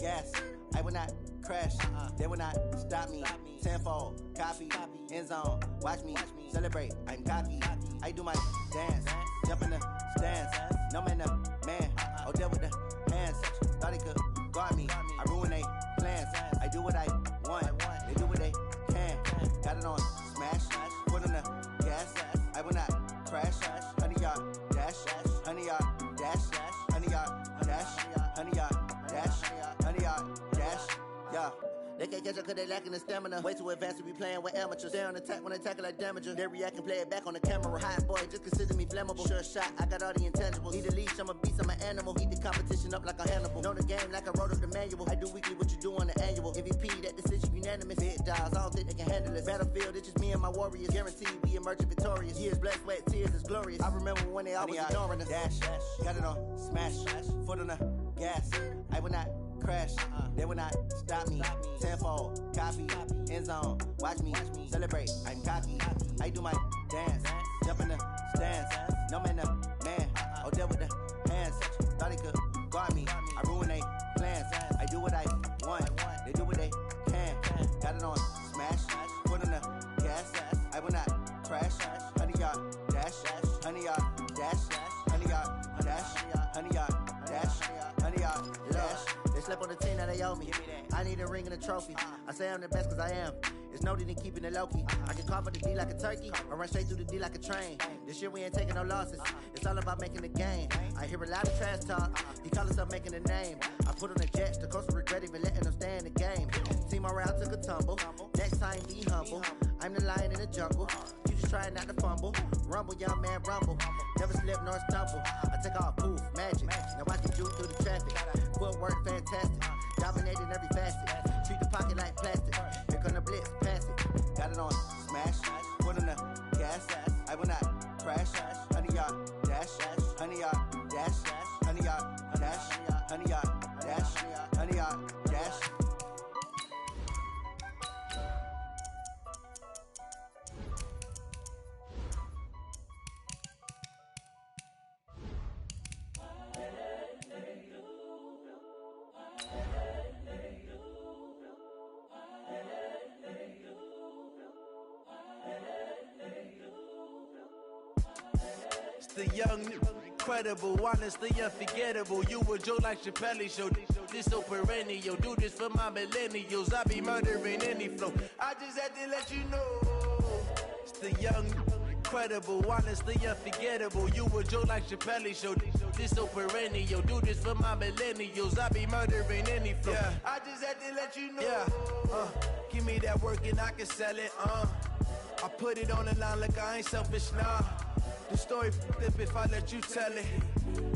gas. I will not crash. They will not stop me. Tenfold, copy, end zone. Watch me celebrate. I'm cocky. I do my dance. Jump in the stands. No man, man. Oh, deal with the hands. Thought he could guard me. I ruin they plans. I do what I want. They do what they can. Got it on smash. Put on the gas. I will not crash. 100-yard dash. 100-yard dash. 100-yard dash. 100-yard dash. 100-yard dash. Yeah. They can't catch up cause they lacking the stamina. Way too advanced to be playing with amateurs. Stay on attack when they tackle like damager. They react and play it back on the camera. Hot boy, just consider me flammable. Sure shot, I got all the intangibles. Need a leash, I'm a beast, I'm an animal. Heat the competition up like a Hannibal. Know the game like I wrote up the manual. I do weekly what you do on the annual. MVP, that decision unanimous. Big dials, I don't think they can handle it. Battlefield, it's just me and my warriors. Guaranteed we emerging victorious. Years, blood, sweat, tears, is glorious. I remember when they always ignoring us. Dash, got it on smash. Foot on the gas. I will not crash. They will not stop me. Tenfold, copy, end zone. Watch me celebrate. I'm cocky. I do my dance. Jump in the stands. No man, man. Oh, deal with the hands. Thought he could guard me. I ruin they plans. I do what I want. They do what they can. Got it on smash. Put on the gas. I will not crash. 100-yard dash. 100-yard dash. 100-yard dash. 100-yard dash. 100-yard dash. They slept on the team, now they owe me. I need a ring and a trophy. I say I'm the best cause I am. It's no need in keeping it low-key. I can cover the D like a turkey or run straight through the D like a train. This year we ain't taking no losses. It's all about making the game. I hear a lot of trash talk. He call himself making a name. I put on the Jets. The coach will regret even letting them stay in the game. Team morale took a tumble. Next time be humble. I'm the lion in the jungle. You just trying not to fumble. Rumble, young man, rumble. Never slip nor stumble. I take off, poof, magic. Now I can juke through the traffic. Footwork fantastic. Dominating every facet. Treat the pocket like plastic. Here come the blitz, pass it. Got it on smash. Put on the gas. I will not crash. 100-yard dash. 100-yard dash. 100-yard dash. 100-yard dash. 100-yard dash. The young, incredible, honestly unforgettable. You a joke like Chappelle show. This so perennial. Do this for my millennials. I be murdering any flow. I just had to let you know. It's the young, incredible, honestly unforgettable. You a joke like Chappelle show. This so perennial. Do this for my millennials. I be murdering any flow. Yeah. I just had to let you know. Yeah. Give me that work and I can sell it. I put it on the line like I ain't selfish, nah. The story flip if I let you tell it.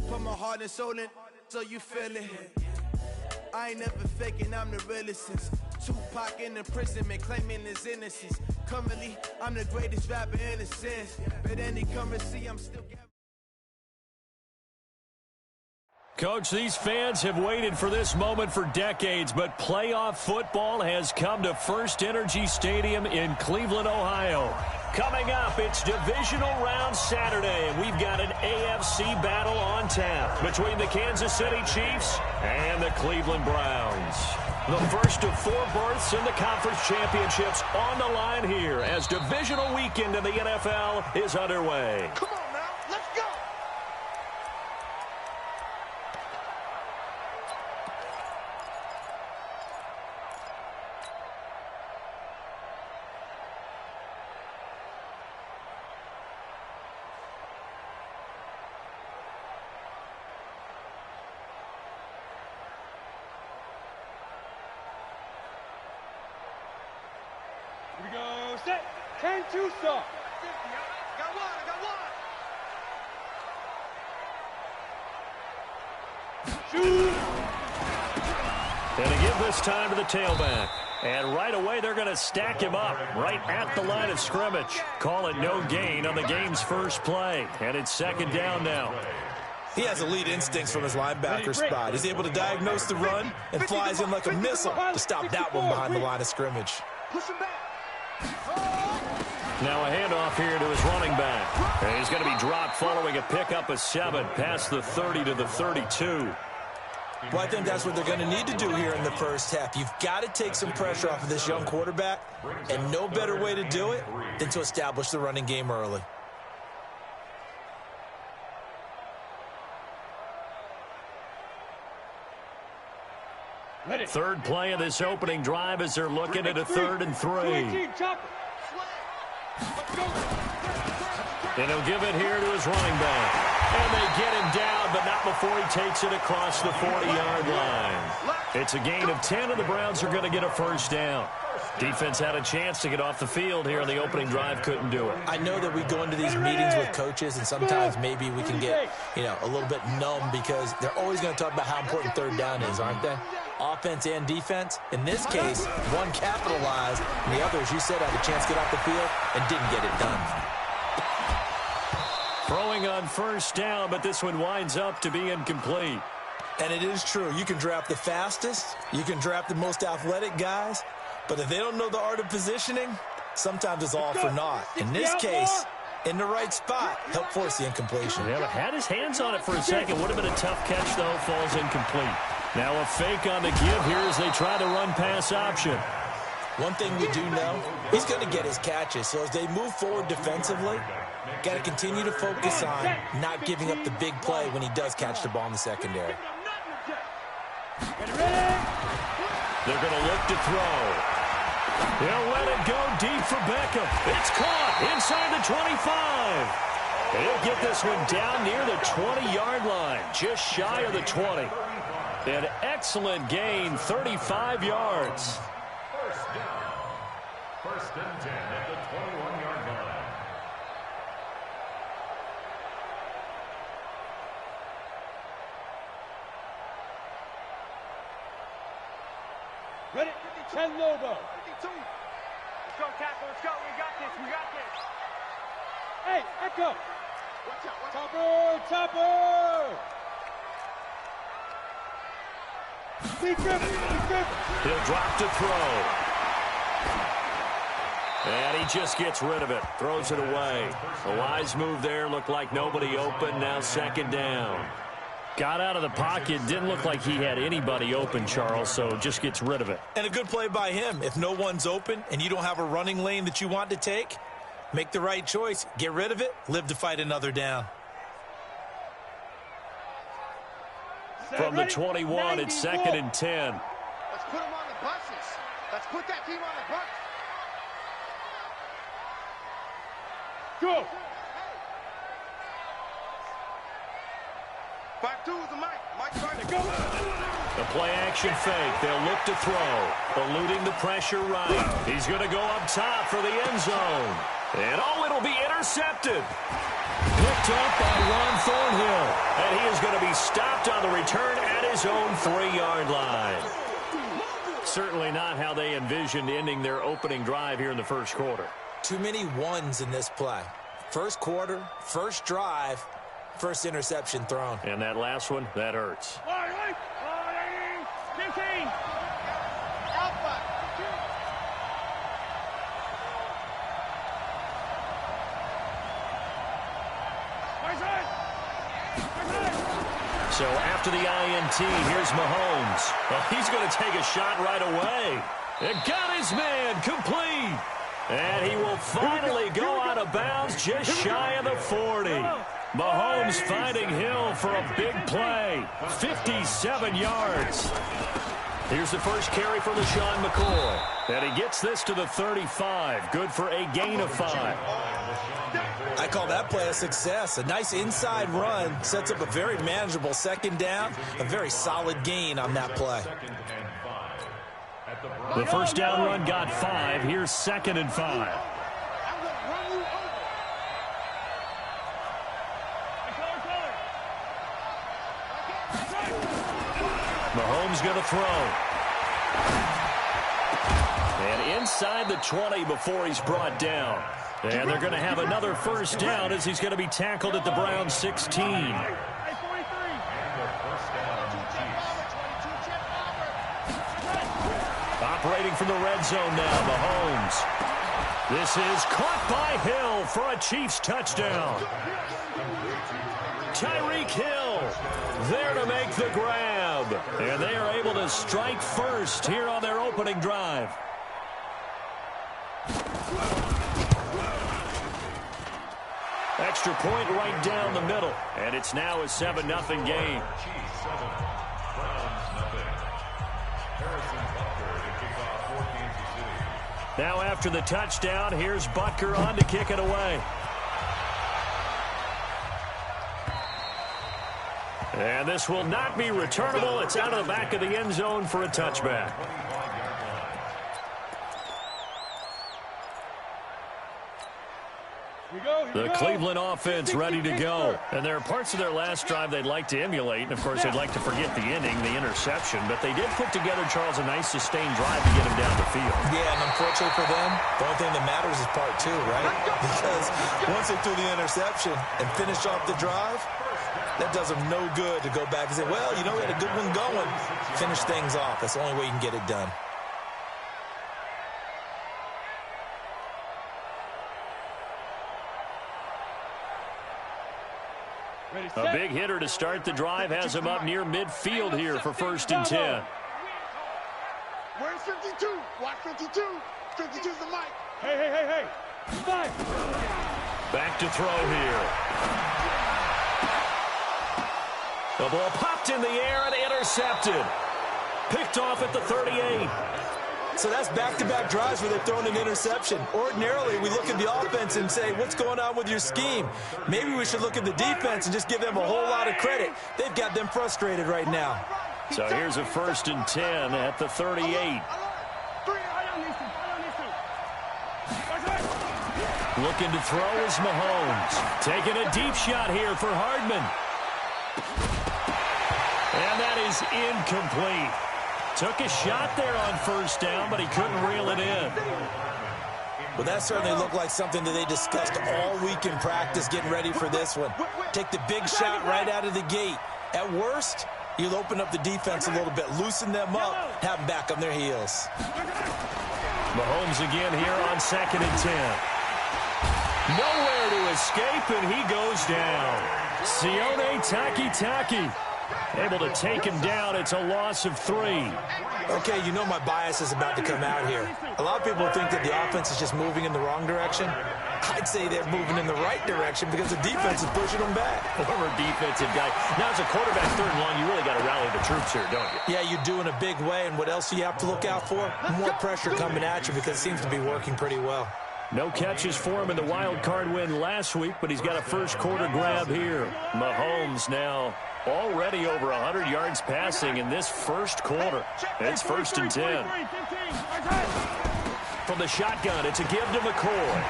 Put my heart and soul in so you feel it. I ain't never faking, I'm the realest since Tupac in imprisonment, claiming his innocence. Currently, I'm the greatest rapper in a sense. But any currency, I'm still getting. Coach, these fans have waited for this moment for decades, but playoff football has come to First Energy Stadium in Cleveland, Ohio. Coming up, it's divisional round Saturday, and we've got an AFC battle on tap between the Kansas City Chiefs and the Cleveland Browns. The first of 4 berths in the conference championships on the line here as divisional weekend in the NFL is underway. Come on now, let's go! Here we go, set, 10-2 stop. Got one. Shoot! And to give this time to the tailback. And right away, they're going to stack him up right at the line of scrimmage. Call it no gain on the game's first play. And it's second down now. He has elite instincts from his linebacker spot. He's able to diagnose the run and flies in like a missile to stop that one behind the line of scrimmage. Push him back. Now a handoff here to his running back. And he's going to be dropped following a pickup of 7 past the 30 to the 32. Well, I think that's what they're going to need to do here in the first half. You've got to take some pressure off of this young quarterback, and no better way to do it than to establish the running game early. Third play of this opening drive as they're looking at a 3rd and 3. And he'll give it here to his running back. And they get him down, but not before he takes it across the 40-yard line. It's a gain of 10, and the Browns are going to get a first down. Defense had a chance to get off the field here on the opening drive, couldn't do it. I know that we go into these meetings with coaches, and sometimes maybe we can get, a little bit numb because they're always going to talk about how important 3rd down is, aren't they? Offense and defense. In this case, one capitalized, and the other, as you said, had a chance to get off the field and didn't get it done. Throwing on first down, but this one winds up to be incomplete. And it is true. You can draft the fastest. You can draft the most athletic guys. But if they don't know the art of positioning, sometimes it's all for naught. In this case, in the right spot, helped force the incompletion. Yeah, but had his hands on it for a second. Would have been a tough catch, though. Falls incomplete. Now a fake on the give here as they try the run-pass option. One thing we do know, he's going to get his catches. So as they move forward defensively, got to continue to focus on not giving up the big play when he does catch the ball in the secondary. They're going to look to throw. They'll let it go deep for Beckham. It's caught inside the 25. He'll get this one down near the 20-yard line, just shy of the 20. An excellent gain, 35 yards. First and 10 at the 21-yard line. Ready? 10 logo. 52. Let's go, tackle. Let's go. We got this. We got this. Hey, Echo. Watch out. Watch out. Topper. Be driven. He'll drop to throw. And he just gets rid of it. Throws it away. A wise move there. Looked like nobody open. Now 2nd down. Got out of the pocket. Didn't look like he had anybody open, Charles, so just gets rid of it. And a good play by him. If no one's open and you don't have a running lane that you want to take, make the right choice. Get rid of it. Live to fight another down. From the 21, it's 2nd and 10. Let's put him on the buses. Let's put that team on the bus. Go. Back two is the Mike. Mike's trying to go. The play-action fake. They'll look to throw. Eluding the pressure right. He's going to go up top for the end zone. And, it'll be intercepted. Picked up by Ron Thornhill. And he is going to be stopped on the return at his own 3-yard line. Certainly not how they envisioned ending their opening drive here in the first quarter. Too many ones in this play. First quarter, first drive, first interception thrown. And that last one, that hurts. 15. Alpha. So after the INT, here's Mahomes. Well, he's going to take a shot right away. It got his man complete. And he will finally go out of bounds just shy of the 40. Mahomes finding Hill for a big play. 57 yards. Here's the first carry for LaShawn McCoy. And he gets this to the 35. Good for a gain of 5. I call that play a success. A nice inside run sets up a very manageable 2nd down. A very solid gain on that play. The first down run got 5. Here's 2nd and 5. Mahomes going to throw. And inside the 20 before he's brought down. And they're going to have another first down as he's going to be tackled at the Browns 16. Operating from the red zone now, Mahomes. This is caught by Hill for a Chiefs touchdown. Tyreek Hill there to make the grab. Chubb. And they are able to strike first here on their opening drive. Extra point right down the middle. And it's now a 7-0 game. Now after the touchdown, here's Butker on to kick it away. And this will not be returnable. It's out of the back of the end zone for a touchback. The Cleveland offense ready to go. And there are parts of their last drive they'd like to emulate. And, of course, they'd like to forget the inning, the interception. But they did put together, Charles, a nice sustained drive to get him down the field. Yeah, and unfortunately for them, the only thing that matters is part two, right? Because once they threw the interception and finished off the drive, that does them no good to go back and say, well, you know, we had a good one going. Finish things off. That's the only way you can get it done. A big hitter to start the drive has him up near midfield here for 1st and 10. Where's 52? Watch 52. 52's the mic. Hey. Five. Back to throw here. The ball popped in the air and intercepted. Picked off at the 38. So that's back-to-back drives where they've thrown an interception. Ordinarily, we look at the offense and say, what's going on with your scheme? Maybe we should look at the defense and just give them a whole lot of credit. They've got them frustrated right now. So here's a 1st and 10 at the 38. Looking to throw is Mahomes. Taking a deep shot here for Hardman. And that is incomplete. Took a shot there on 1st down, but he couldn't reel it in. Well, that certainly looked like something that they discussed all week in practice getting ready for this one. Take the big shot right out of the gate. At worst, you'll open up the defense a little bit, loosen them up, have them back on their heels. Mahomes again here on 2nd and 10. Nowhere to escape, and he goes down. Sione Takitaki able to take him down. It's a loss of 3. Okay, you know my bias is about to come out here. A lot of people think that the offense is just moving in the wrong direction. I'd say they're moving in the right direction because the defense is pushing them back. Former defensive guy. Now, as a quarterback, 3rd and 1, you really got to rally the troops here, don't you? Yeah, you do in a big way. And what else do you have to look out for? More pressure coming at you because it seems to be working pretty well. No catches for him in the wild card win last week, but he's got a first-quarter grab here. Mahomes now already over 100 yards passing in this first quarter. It's 1st and 10. From the shotgun, it's a give to McCoy.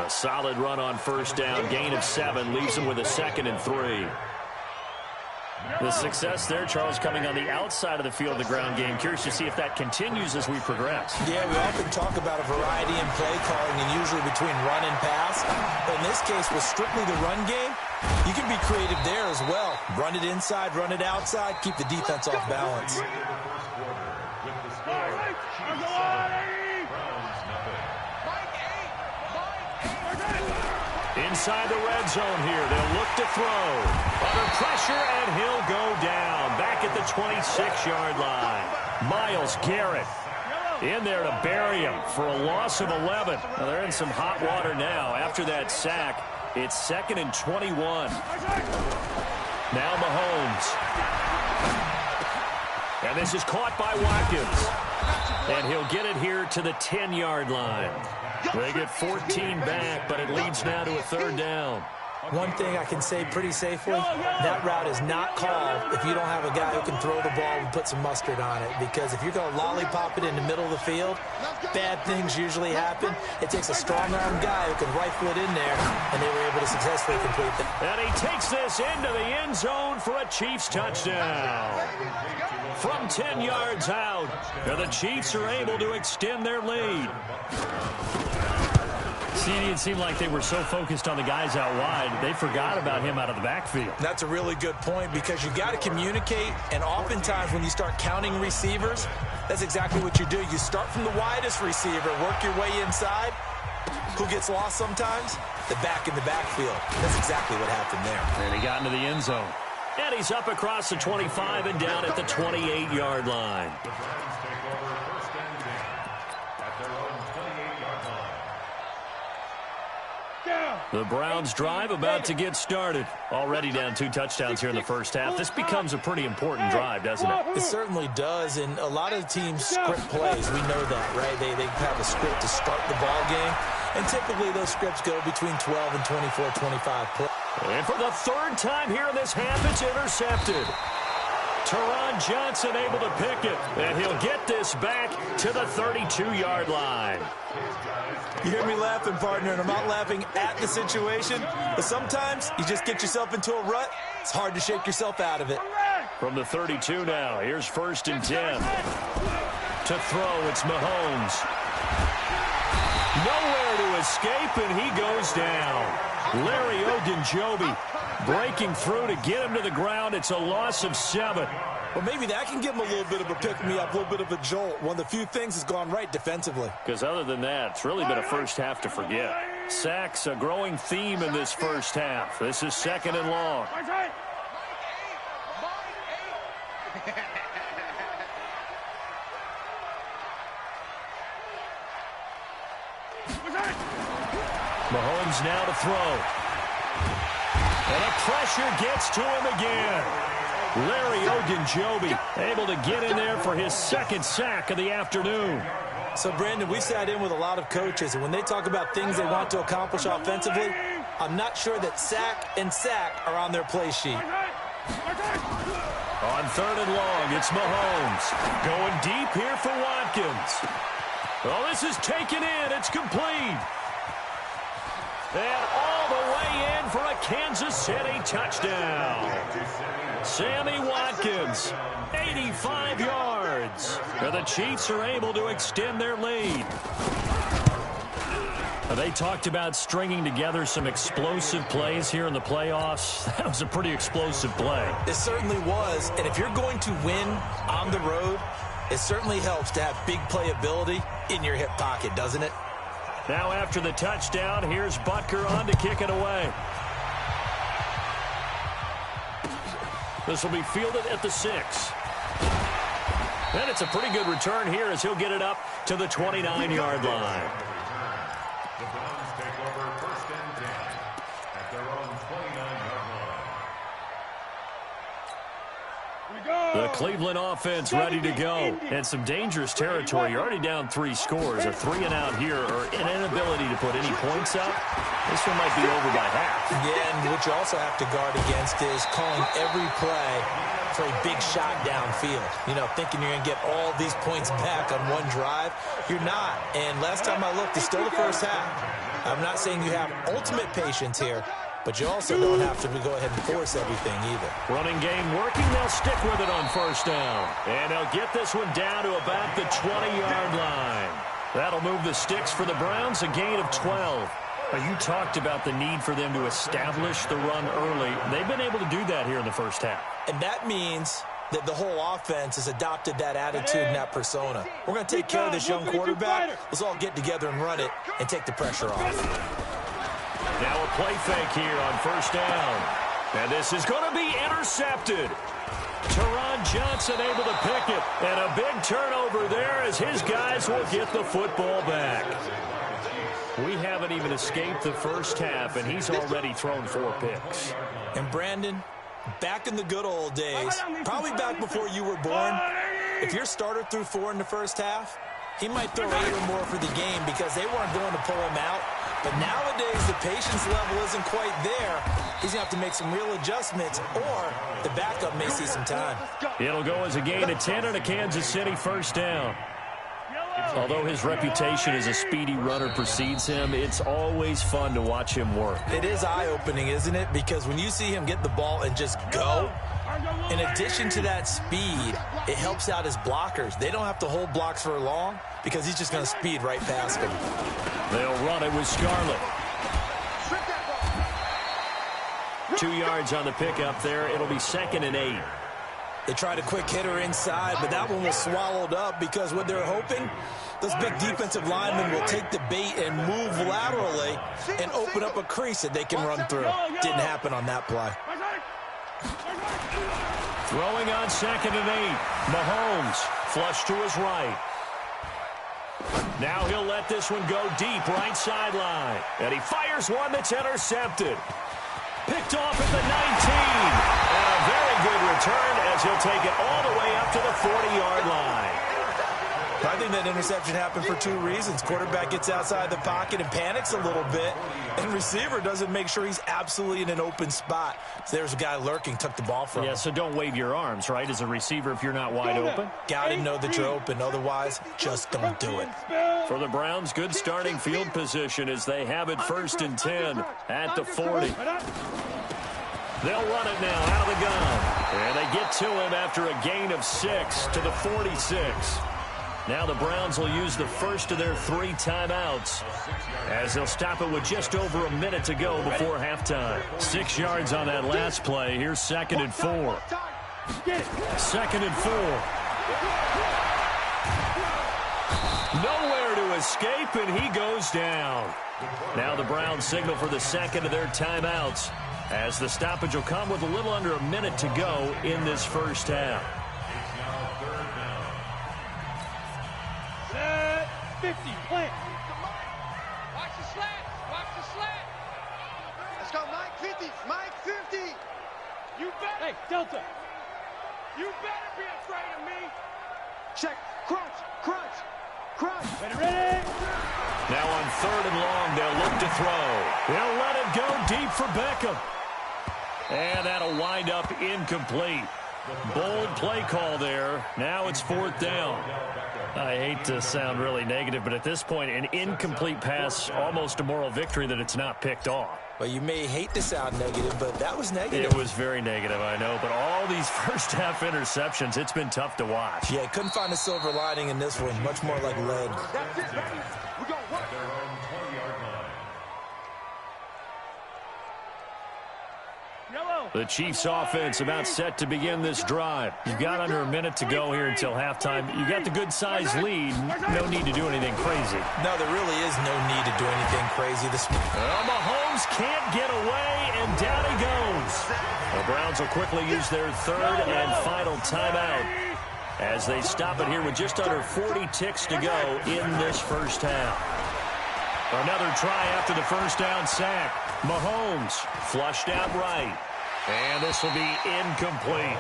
A solid run on 1st down. Gain of 7 leaves him with a 2nd and 3. The success there, Charles, coming on the outside of the field, the ground game. Curious to see if that continues as we progress. Yeah, we often talk about a variety in play calling and usually between run and pass. But in this case, with strictly the run game, you can be creative there as well. Run it inside, run it outside, keep the defense off balance. Inside the red zone here. They'll look to throw. Under pressure, and he'll go down. Back at the 26-yard line. Myles Garrett in there to bury him for a loss of 11. Now, they're in some hot water now. After that sack, it's 2nd and 21. Now Mahomes. And this is caught by Watkins. And he'll get it here to the 10-yard line. They get 14 back, but it leads now to a 3rd down. One thing I can say pretty safely, that route is not called if you don't have a guy who can throw the ball and put some mustard on it. Because if you're going to lollipop it in the middle of the field, bad things usually happen. It takes a strong-arm guy who can rifle it in there, and they were able to successfully complete that. And he takes this into the end zone for a Chiefs touchdown. From 10 yards out, and the Chiefs are able to extend their lead. It seemed like they were so focused on the guys out wide, they forgot about him out of the backfield. That's a really good point because you got to communicate, and oftentimes when you start counting receivers, that's exactly what you do. You start from the widest receiver, work your way inside. Who gets lost sometimes? The back in the backfield. That's exactly what happened there. And he got into the end zone. And he's up across the 25 and down at the 28-yard line. The Browns take over first and 10 at their own 28-yard line. The Browns drive about to get started. Already down 2 touchdowns here in the first half. This becomes a pretty important drive, doesn't it? It certainly does, and a lot of teams script plays. We know that, right? They have a script to start the ball game, and typically those scripts go between 12 and 24, 25 plays. And for the third time here in this half, it's intercepted. Twan Johnson able to pick it, and he'll get this back to the 32-yard line. You hear me laughing, partner, and I'm not laughing at the situation, but sometimes you just get yourself into a rut. It's hard to shake yourself out of it. From the 32 now, here's first and 10. To throw, it's Mahomes. Nowhere to escape, and he goes down. Larry Ogunjobi breaking through to get him to the ground. It's a loss of 7. Well, maybe that can give him a little bit of a pick-me-up, a little bit of a jolt. One of the few things has gone right defensively. Because other than that, it's really been a first half to forget. Sacks, a growing theme in this first half. This is second and long. Mahomes now to throw. And the pressure gets to him again. Larry Ogunjobi able to get in there for his second sack of the afternoon. So, Brandon, we sat in with a lot of coaches, and when they talk about things they want to accomplish offensively, I'm not sure that sack and sack are on their play sheet. On third and long, it's Mahomes. Going deep here for Watkins. Well, this is taken in. It's complete. And all the way in for a Kansas City touchdown. Sammy Watkins, 85 yards. And the Chiefs are able to extend their lead. They talked about stringing together some explosive plays here in the playoffs. That was a pretty explosive play. It certainly was. And if you're going to win on the road, it certainly helps to have big playability in your hip pocket, doesn't it? Now after the touchdown, here's Butker on to kick it away. This will be fielded at the 6. And it's a pretty good return here as he'll get it up to the 29-yard line. The Browns take over first and 10 at their own 29-yard line. The Cleveland offense ready to go. And some dangerous territory. You're already down 3 scores. A 3-and-out here or an inability to put any points up. This one might be over by half. Yeah, and what you also have to guard against is calling every play for a big shot downfield. You know, thinking you're going to get all these points back on one drive. You're not. And last time I looked, it's still the first half. I'm not saying you have ultimate patience here, but you also don't have to go ahead and force everything either. Running game working. They'll stick with it on first down. And they'll get this one down to about the 20-yard line. That'll move the sticks for the Browns, a gain of 12. Now, you talked about the need for them to establish the run early. They've been able to do that here in the first half. And that means that the whole offense has adopted that attitude and that persona. We're going to take care of this young quarterback. Let's all get together and run it and take the pressure off. Now a play fake here on first down. And this is going to be intercepted. Twan Johnson able to pick it. And a big turnover there as his guys will get the football back. We haven't even escaped the first half, and he's already thrown 4 picks. And Brandon, back in the good old days, probably back before you were born, if your starter threw 4 in the first half, he might throw 8 or more for the game because they weren't going to pull him out. But nowadays, the patience level isn't quite there. He's going to have to make some real adjustments, or the backup may see some time. It'll go as a gain of 10 and a Kansas City first down. Although his reputation as a speedy runner precedes him, it's always fun to watch him work. It is eye-opening, isn't it? Because when you see him get the ball and just go, in addition to that speed, it helps out his blockers. They don't have to hold blocks for long because he's just going to speed right past them. They'll run it with Scarlett. 2 yards on the pickup there. It'll be 2nd and 8. They tried a quick hitter inside, but that one was swallowed up because what they're hoping, those big defensive linemen will take the bait and move laterally and open up a crease that they can run through. Didn't happen on that play. Throwing on 2nd and 8. Mahomes flush to his right. Now he'll let this one go deep right sideline. And he fires one that's intercepted. Picked off at the 19. And a very good return as he'll take it all the way up to the 40-yard line. I think that interception happened for 2 reasons. Quarterback gets outside the pocket and panics a little bit, and receiver doesn't make sure he's absolutely in an open spot. So there's a guy lurking, took the ball from him. Yeah, so don't wave your arms, right, as a receiver if you're not wide open. Got to know that you're open. Otherwise, just don't do it. For the Browns, good starting field position as they have it 1st and 10 at the 40. They'll run it now out of the gun. And they get to him after a gain of 6 to the 46. Now the Browns will use the first of their 3 timeouts as they'll stop it with just over a minute to go before halftime. 6 yards on that last play. Here's 2nd and 4. 2nd and 4. Nowhere to escape, and he goes down. Now the Browns signal for the 2nd of their timeouts as the stoppage will come with a little under a minute to go in this first half. 50, plant. Watch the slant. Watch the slant. Let's go, Mike 50. Mike 50. You better. Hey, Delta. You better be afraid of me. Check. Crunch. Crunch. Crunch. Ready. Now on 3rd and long, they'll look to throw. They'll let it go deep for Beckham. And that'll wind up incomplete. Bold play call there. Now it's 4th down. I hate to sound really negative, but at this point, an incomplete pass, almost a moral victory that it's not picked off. Well, you may hate to sound negative, but that was negative. It was very negative, I know, but all these first-half interceptions, it's been tough to watch. Yeah, couldn't find a silver lining in this one. Much more like lead. That's it, baby. We're going to work. Their own 20-yard line. The Chiefs offense about set to begin this drive. You've got under a minute to go here until halftime. You got the good-sized lead. No need to do anything crazy. No, there really is no need to do anything crazy. Well, Mahomes can't get away, and down he goes. The Browns will quickly use their 3rd and final timeout as they stop it here with just under 40 ticks to go in this first half. Another try after the first down sack. Mahomes flushed out right. And this will be incomplete.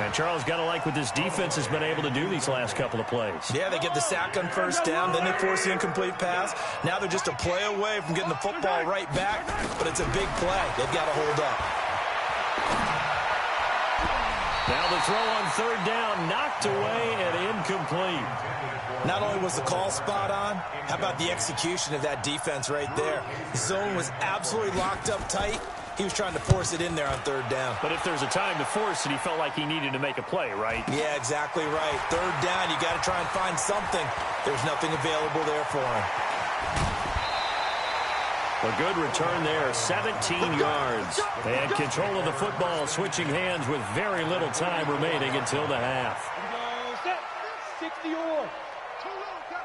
And Charles, got to like what this defense has been able to do these last couple of plays. Yeah, they get the sack on 1st down, then they force the incomplete pass. Now they're just a play away from getting the football right back, but it's a big play. They've got to hold up. Now the throw on 3rd down, knocked away and incomplete. Not only was the call spot on, how about the execution of that defense right there? The zone was absolutely locked up tight. He was trying to force it in there on 3rd down. But if there's a time to force it, he felt like he needed to make a play, right? Yeah, exactly right. 3rd down, you got to try and find something. There's nothing available there for him. A good return there, 17 yards. And control of the football switching hands with very little time remaining until the half. Set. 60 or. Too low, cut.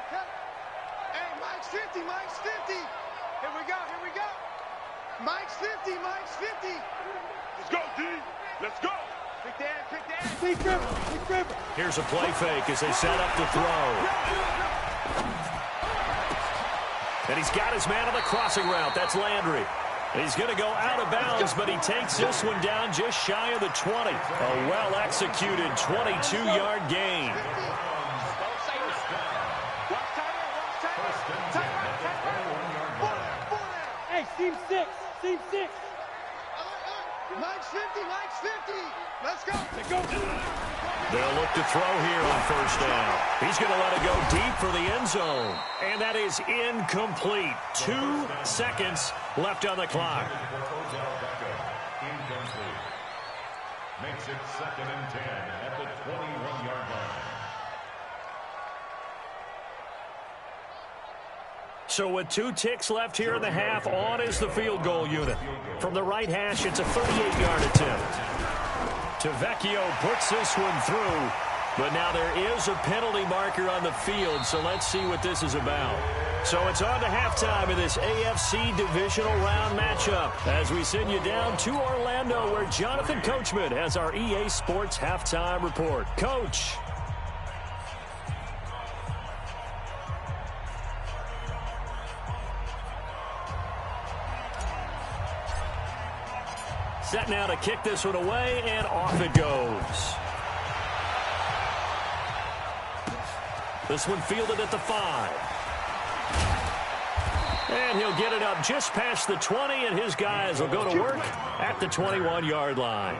Hey, Mike's 50. Mike's 50. Here we go. Here we go. Mike's 50. Mike's 50. Let's go, D. Let's go. Quick down. Quick down. Big dribble. Big dribble. Here's a play fake as they set up to throw. And he's got his man on the crossing route. That's Landry. He's going to go out of bounds, but he takes this one down just shy of the 20. A well-executed 22-yard gain. Hey, team 6. Team 6. Mike's 50. Mike's 50. Let's go. Let's go. They'll look to throw here on 1st down. He's going to let it go deep for the end zone. And that is incomplete. 2 seconds left on the clock. Incomplete. Makes it 2nd and 10 at the 21-yard line. So with 2 ticks left here in the half, on is the field goal unit. From the right hash, it's a 38-yard attempt. Tavecchio puts this one through, but now there is a penalty marker on the field, so let's see what this is about. So it's on to halftime in this AFC divisional round matchup as we send you down to Orlando where Jonathan Coachman has our EA Sports halftime report. Coach. Set now to kick this one away, and off it goes. This one fielded at the 5. And he'll get it up just past the 20, and his guys will go to work at the 21-yard line.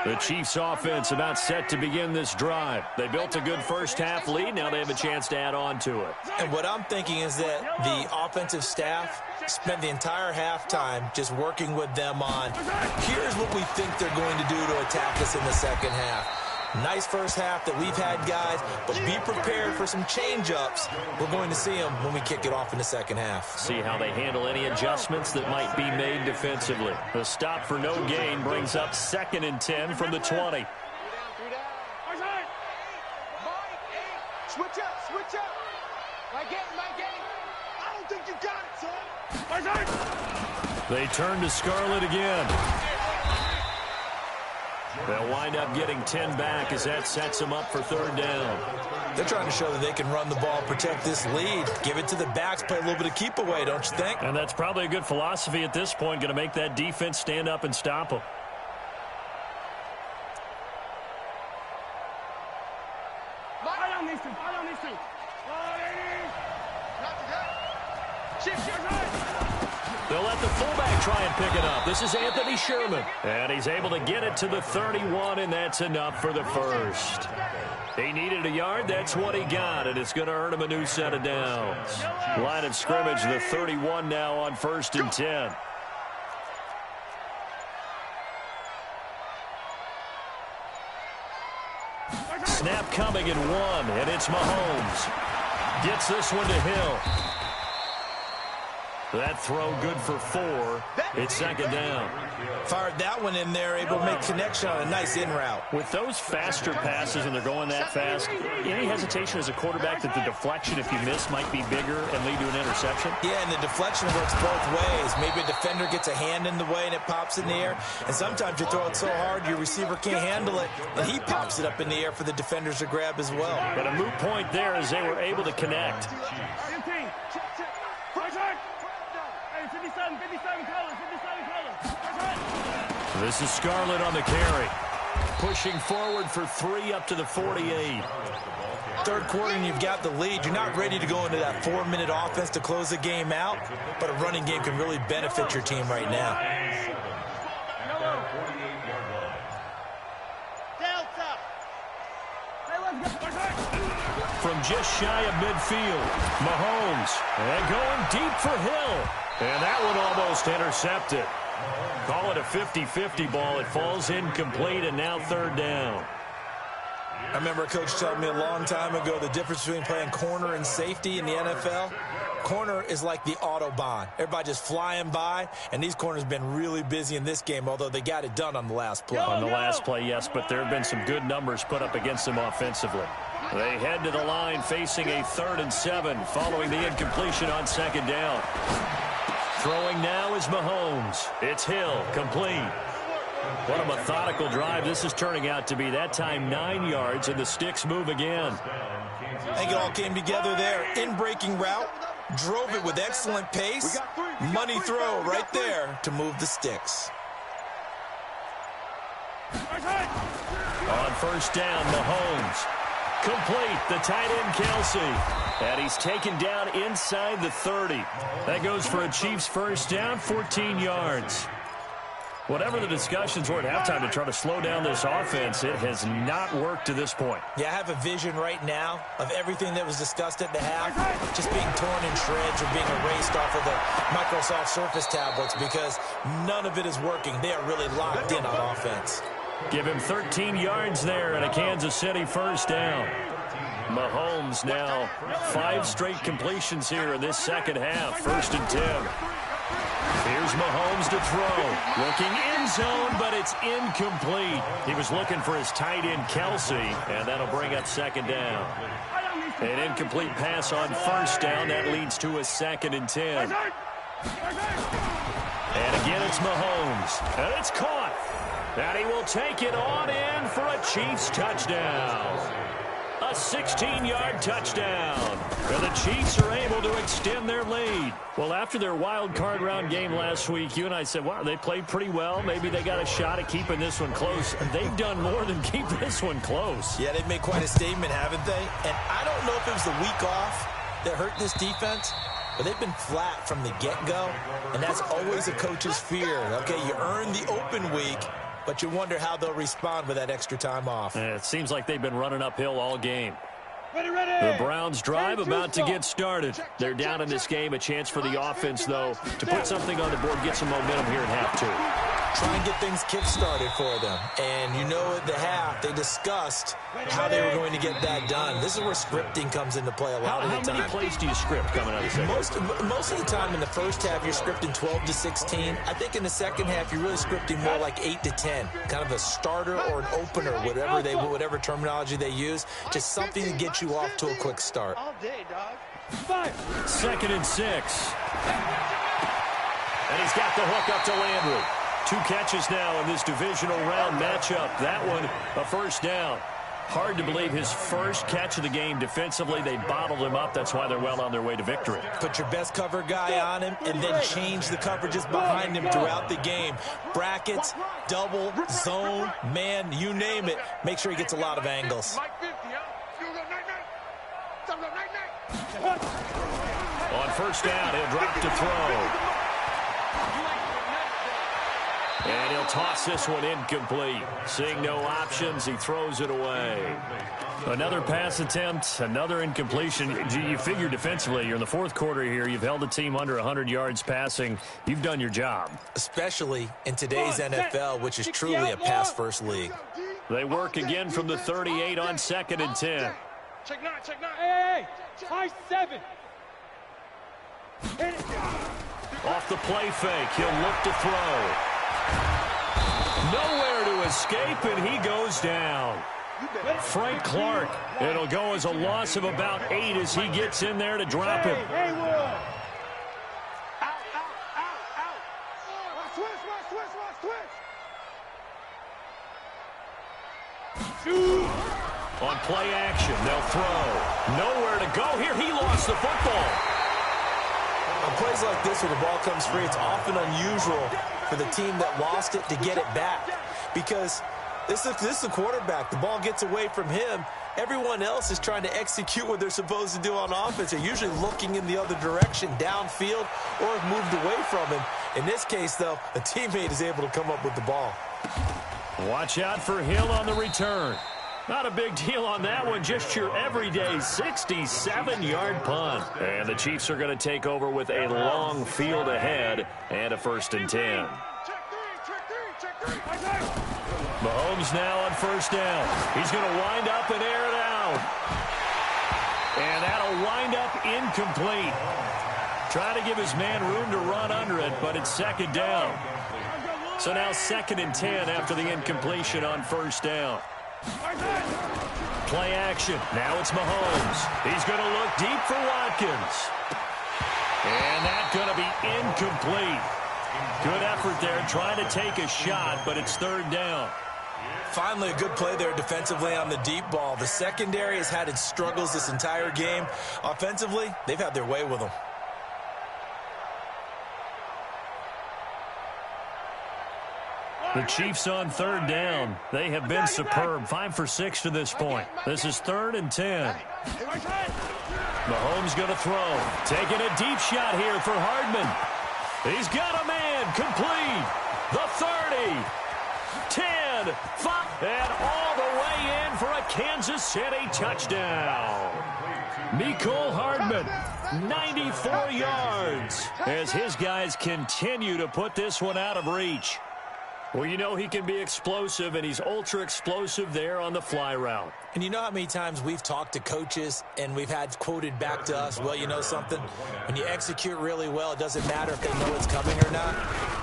The Chiefs offense about set to begin this drive. They built a good first-half lead. Now they have a chance to add on to it. And what I'm thinking is that the offensive staff spent the entire halftime just working with them on, here's what we think they're going to do to attack us in the second half. Nice first half that we've had, guys, but be prepared for some change-ups. We're going to see them when we kick it off in the second half. See how they handle any adjustments that might be made defensively. The stop for no gain brings up 2nd and 10 from the 20. Switch up. My game. I don't think you got it, son. They turn to Scarlett again. They'll wind up getting 10 back as that sets them up for 3rd down. They're trying to show that they can run the ball, protect this lead, give it to the backs, play a little bit of keep away, don't you think? And that's probably a good philosophy at this point, going to make that defense stand up and stop them. They'll let the fullback try and pick it up. This is Anthony Sherman. And he's able to get it to the 31, and that's enough for the first. He needed a yard. That's what he got, and it's going to earn him a new set of downs. Line of scrimmage, the 31 now on 1st and 10. Snap coming in 1, and it's Mahomes. Gets this one to Hill. That throw good for 4. It's 2nd down. Fired that one in there, able to make connection on a nice in route. With those faster passes and they're going that fast, any hesitation as a quarterback that the deflection, if you miss, might be bigger and lead to an interception? Yeah, and the deflection works both ways. Maybe a defender gets a hand in the way and it pops in the air. And sometimes you throw it so hard your receiver can't handle it, and he pops it up in the air for the defenders to grab as well. But a moot point there as they were able to connect. 57 colors. This is Scarlett on the carry. Pushing forward for 3 up to the 48. 3rd quarter and you've got the lead. You're not ready to go into that 4-minute offense to close the game out, but a running game can really benefit your team right now. From just shy of midfield, Mahomes, and going deep for Hill. And that one almost intercepted. Call it a 50-50 ball. It falls incomplete, and now 3rd down. I remember a coach telling me a long time ago the difference between playing corner and safety in the NFL. Corner is like the Autobahn. Everybody just flying by, and these corners have been really busy in this game, although they got it done on the last play. On the last play, yes, but there have been some good numbers put up against them offensively. They head to the line facing a 3rd and 7 following the incompletion on 2nd down. Throwing now is Mahomes. It's Hill, complete. What a methodical drive this is turning out to be. That time 9 yards, and the sticks move again. I think it all came together there. In-breaking route, drove it with excellent pace. Money throw right there to move the sticks. On 1st down, Mahomes. Complete, the tight end Kelsey. And he's taken down inside the 30. That goes for a Chiefs 1st down, 14 yards. Whatever the discussions were at halftime to try to slow down this offense, it has not worked to this point. Yeah, I have a vision right now of everything that was discussed at the half just being torn in shreds or being erased off of the Microsoft Surface tablets because none of it is working. They are really locked in on offense. Give him 13 yards there and a Kansas City 1st down. Mahomes now 5 straight completions here in this second half. 1st and 10. Here's Mahomes to throw. Looking end zone, but it's incomplete. He was looking for his tight end, Kelsey, and that'll bring up second down. An incomplete pass on first down. That leads to a 2nd and 10. And again, it's Mahomes. And it's caught. And he will take it on in for a Chiefs touchdown. A 16-yard touchdown. And the Chiefs are able to extend their lead. Well, after their wild card round game last week, you and I said, wow, they played pretty well. Maybe they got a shot at keeping this one close. And they've done more than keep this one close. Yeah, they've made quite a statement, haven't they? And I don't know if it was the week off that hurt this defense, but they've been flat from the get-go. And that's always a coach's fear. Okay, you earn the open week, but you wonder how they'll respond with that extra time off. It seems like they've been running uphill all game. Ready, ready. The Browns drive about to get started. They're down in this game. A chance for the offense, though, to put something on the board, get some momentum here at half two. Try and get things kick-started for them. And you know at the half, they discussed how they were going to get that done. This is where scripting comes into play a lot of the time. How many plays do you script coming out of the second? Most of the time in the first half, you're scripting 12 to 16. I think in the second half, you're really scripting more like 8 to 10. Kind of a starter or an opener, whatever terminology they use. Just something to get you off to a quick start. All day, dog. 2nd and 6. And he's got the hook up to Landry. 2 catches now in this divisional round matchup. That one, a first down. Hard to believe his first catch of the game defensively. They bottled him up. That's why they're well on their way to victory. Put your best cover guy on him and then change the coverages behind him throughout the game. Brackets, double, zone, man, you name it. Make sure he gets a lot of angles. On first down, he'll drop to throw. And he'll toss this one incomplete. Seeing no options, he throws it away. Another pass attempt, another incompletion. You figure defensively, you're in the fourth quarter here. You've held the team under 100 yards passing. You've done your job. Especially in today's NFL, which is truly a pass-first league. They work again from the 38 on 2nd and 10. Check 9, check 9. Hey, high 7. Off the play fake, he'll look to throw. Nowhere to escape, and he goes down. Frank Clark. It'll go as a loss of about 8 as he gets in there to drop him. Out. Switch. On play action, they'll throw. Nowhere to go here. He lost the football. On plays like this where the ball comes free, it's often unusual for the team that lost it to get it back. Because this is the quarterback. The ball gets away from him. Everyone else is trying to execute what they're supposed to do on offense. They're usually looking in the other direction, downfield, or have moved away from him. In this case, though, a teammate is able to come up with the ball. Watch out for Hill on the return. Not a big deal on that one, just your everyday 67-yard punt. And the Chiefs are going to take over with a long field ahead and a 1st and 10. Mahomes now on first down. He's going to wind up and air it out. And that'll wind up incomplete. Trying to give his man room to run under it, but it's 2nd down. So now 2nd and 10 after the incompletion on first down. Play action. Now it's Mahomes. He's going to look deep for Watkins. And that's going to be incomplete. Good effort there trying to take a shot, but it's 3rd down. Finally, a good play there defensively on the deep ball. The secondary has had its struggles this entire game. Offensively, they've had their way with them. The Chiefs on 3rd down. They have been superb. 5 for 6 to this point. This is 3rd and 10. Mahomes going to throw. Taking a deep shot here for Hardman. He's got a man. Complete. The 30. 10. 5. And all the way in for a Kansas City touchdown. Mecole Hardman, 94 yards, as his guys continue to put this one out of reach. Well, you know he can be explosive, and he's ultra-explosive there on the fly route. And you know how many times we've talked to coaches and we've had quoted back to us, well, you know something? When you execute really well, it doesn't matter if they know it's coming or not.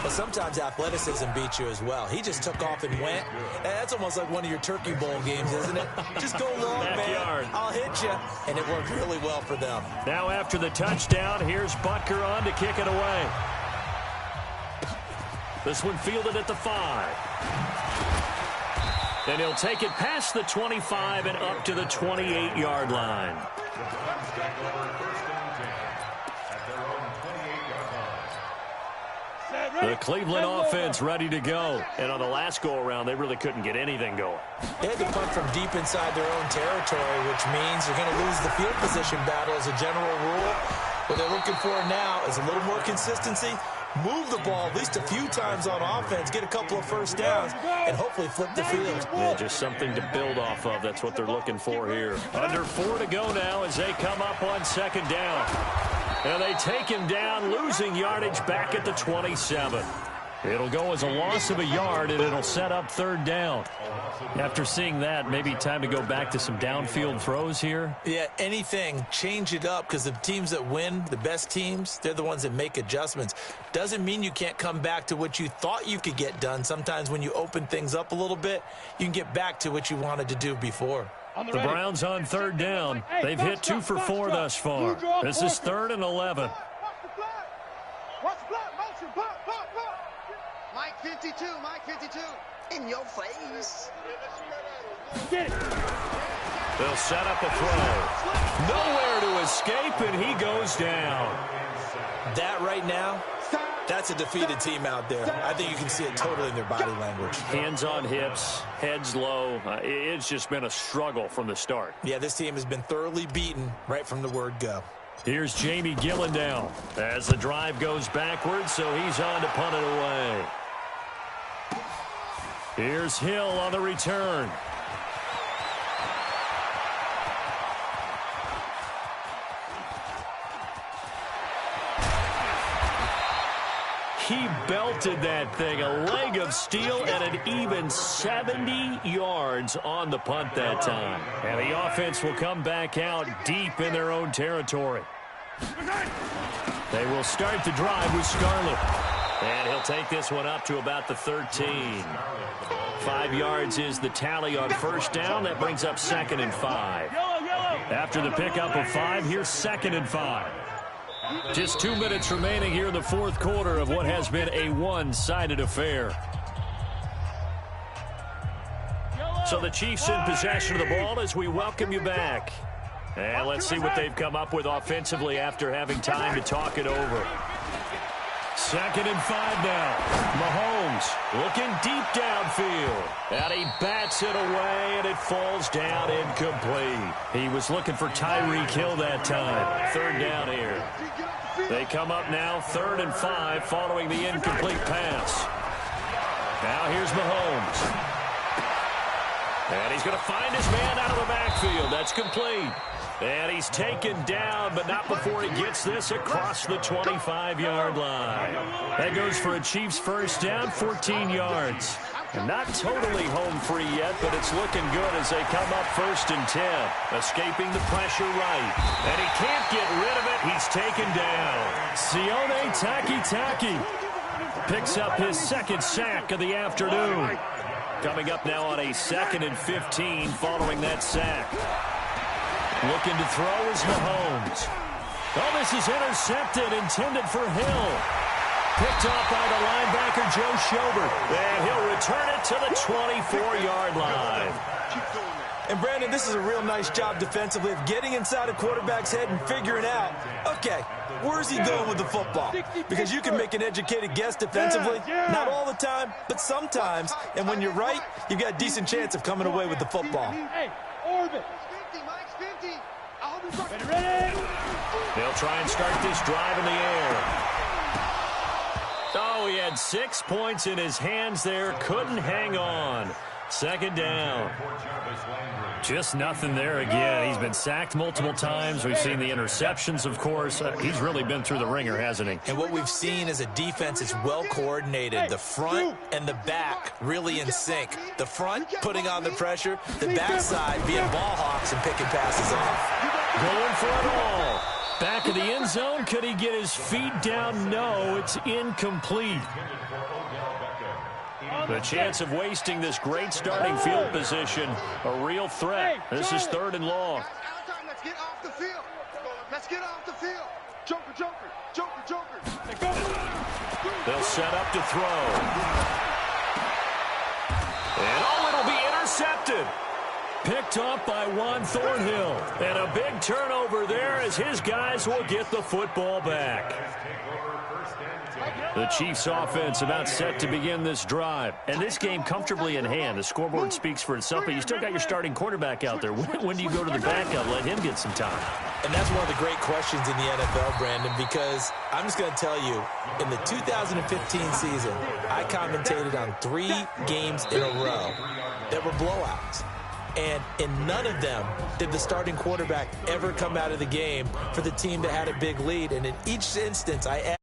But sometimes athleticism beats you as well. He just took off and went. That's almost like one of your Turkey Bowl games, isn't it? Just go long, man. I'll hit you. And it worked really well for them. Now after the touchdown, here's Butker on to kick it away. This one fielded at the 5. And he'll take it past the 25 and up to the 28-yard line. The Cleveland offense ready to go. And on the last go-around, they really couldn't get anything going. They had to punt from deep inside their own territory, which means you're going to lose the field position battle as a general rule. What they're looking for now is a little more consistency. Move the ball at least a few times on offense, get a couple of first downs, and hopefully flip the field. Yeah, just something to build off of. That's what they're looking for here. Under 4 to go now as they come up on second down. And they take him down, losing yardage back at the 27. It'll go as a loss of a yard, and it'll set up third down. After seeing that, maybe time to go back to some downfield throws here. Yeah, anything, change it up, because the teams that win, the best teams, they're the ones that make adjustments. Doesn't mean you can't come back to what you thought you could get done. Sometimes when you open things up a little bit, you can get back to what you wanted to do before. The Browns on third down. They've hit 2 for 4 thus far. This is 3rd and 11. Watch the block, motion, block. Mike 52, Mike 52. In your face. Get it. They'll set up a throw. Nowhere to escape, and he goes down. That right now, that's a defeated team out there. I think you can see it totally in their body language. Hands on hips, heads low. It's just been a struggle from the start. Yeah, this team has been thoroughly beaten right from the word go. Here's Jamie Gillendown as the drive goes backwards, so he's on to punt it away. Here's Hill on the return. He belted that thing, a leg of steel, and an even 70 yards on the punt that time. And the offense will come back out deep in their own territory. They will start the drive with Scarlett. And he'll take this one up to about the 13. 5 yards is the tally on first down. That brings up 2nd and 5. After the pickup of 5, here's 2nd and 5. Just 2 minutes remaining here in the fourth quarter of what has been a one-sided affair. So the Chiefs in possession of the ball as we welcome you back. And let's see what they've come up with offensively after having time to talk it over. 2nd and 5 now. Mahomes looking deep downfield. And he bats it away, and it falls down incomplete. He was looking for Tyreek Hill that time. 3rd down here. They come up now 3rd and 5 following the incomplete pass. Now here's Mahomes. And he's going to find his man out of the backfield. That's complete. And he's taken down, but not before he gets this across the 25-yard line. That goes for a Chiefs first down, 14 yards. And not totally home free yet, but it's looking good as they come up 1st and 10. Escaping the pressure right. And he can't get rid of it. He's taken down. Sione Takitaki picks up his 2nd sack of the afternoon. Coming up now on a 2nd and 15 following that sack. Looking to throw is Mahomes. Oh, this is intercepted, intended for Hill. Picked off by the linebacker, Joe Schobert. And he'll return it to the 24-yard line. And, Brandon, this is a real nice job defensively of getting inside a quarterback's head and figuring out, okay, where's he going with the football? Because you can make an educated guess defensively. Not all the time, but sometimes. And when you're right, you've got a decent chance of coming away with the football. Hey, orbit. Ready? They'll try and start this drive in the air. Oh, Oh, he had 6 points in his hands there. Couldn't hang on. Second down. Just nothing there again. He's been sacked multiple times. We've seen the interceptions, of course. He's really been through the ringer, hasn't he? And what we've seen is a defense that's well coordinated. The front and the back really in sync. The front putting on the pressure. The backside being ball hawks and picking passes off. Going for it all. Back of the end zone. Could he get his feet down? No, it's incomplete. The chance of wasting this great starting field position, a real threat. This is 3rd and long. Let's get off the field. Let's get off the field. Joker, Joker, Joker, Joker. They'll set up to throw. And it'll be intercepted. Picked off by Juan Thornhill. And a big turnover there as his guys will get the football back. The Chiefs offense about set to begin this drive. And this game comfortably in hand. The scoreboard speaks for itself, but you still got your starting quarterback out there. When do you go to the backup? Let him get some time. And that's one of the great questions in the NFL, Brandon, because I'm just going to tell you, in the 2015 season, I commentated on 3 games in a row that were blowouts. And in none of them did the starting quarterback ever come out of the game for the team that had a big lead. And in each instance, I